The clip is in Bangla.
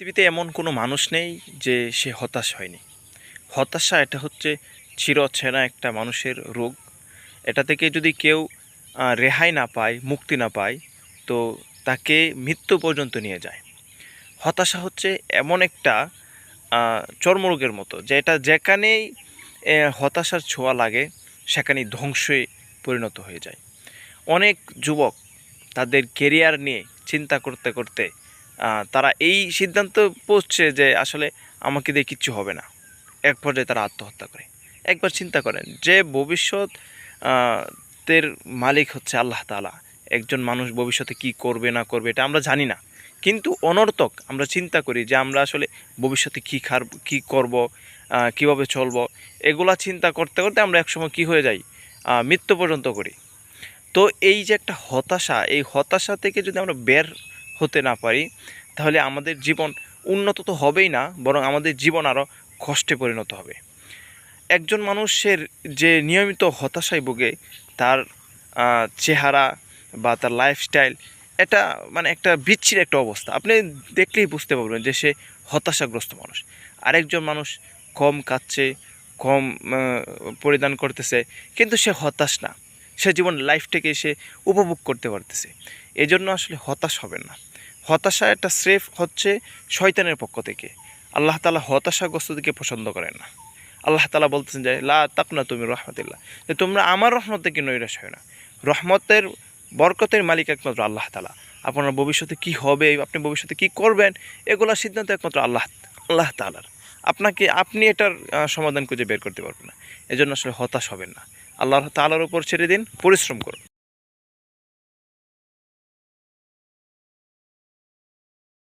পৃথিবীতে এমন কোনো মানুষ নেই যে সে হতাশ হয়নি। হতাশা এটা হচ্ছে চিরচেনা একটা মানুষের রোগ। এটা থেকে যদি কেউ রেহাই না পায়, মুক্তি না পায়, তো তাকে মৃত্যু পর্যন্ত নিয়ে যায়। হতাশা হচ্ছে এমন একটা চর্মরোগের মতো, যে এটা যেখানেই হতাশার ছোঁয়া লাগে সেখানেই ধ্বংসে পরিণত হয়ে যায়। অনেক যুবক তাদের কেরিয়ার নিয়ে চিন্তা করতে করতে তারা এই সিদ্ধান্ত পৌঁছছে যে আসলে আমাকে দিয়ে কিচ্ছু হবে না। এক পর্যায়ে তারা আত্মহত্যা করে। একবার চিন্তা করেন যে ভবিষ্যৎ তের মালিক হচ্ছে আল্লাহ তাআলা। একজন মানুষ ভবিষ্যতে কি করবে না করবে এটা আমরা জানি না, কিন্তু অনর্থক আমরা চিন্তা করি যে আমরা আসলে ভবিষ্যতে কী করব, কীভাবে চলবো, এগুলা চিন্তা করতে করতে আমরা একসময় কী হয়ে যাই, মৃত্যু পর্যন্ত করি। তো এই যে একটা হতাশা, এই হতাশা থেকে যদি আমরা বের হতে না পারি, তাহলে আমাদের জীবন উন্নত তো হবেই না, বরং আমাদের জীবন আরও কষ্টে পরিণত হবে। একজন মানুষের যে নিয়মিত হতাশায় ভোগে, তার চেহারা বা তার লাইফস্টাইল, এটা মানে একটা বিচ্ছিরি একটা অবস্থা। আপনি দেখলেই বুঝতে পারবেন যে সে হতাশাগ্রস্ত মানুষ। আরেকজন মানুষ কম খাচ্ছে, কম পরিধান করতেছে, কিন্তু সে হতাশ না, সে জীবন লাইফটাকে সে উপভোগ করতে পারতেছে। এই জন্য আসলে হতাশ হবেন না। হতাশা একটা স্রেফ হচ্ছে শয়তানের পক্ষ থেকে। আল্লাহ তাআলা হতাশাগ্রস্তদেরকে পছন্দ করেন না। আল্লাহ তাআলা বলতেছেন যে লা তাকনা তুমি রহমাতিল্লাহ, যে তোমরা আমার রহমত থেকে নৈরাশ হয় না। রহমতের বরকতের মালিক একমাত্র আল্লাহ তাআলা। আপনার ভবিষ্যতে কি হবে, আপনি ভবিষ্যতে কি করবেন, এগুলোর সিদ্ধান্ত একমাত্র আল্লাহ তাআলার। আপনি এটার সমাধান খুঁজে বের করতে পারবেন না। এজন্য আসলে হতাশ হবেন না। আল্লাহ তাআলার উপর ছেড়ে দিন, পরিশ্রম করুন।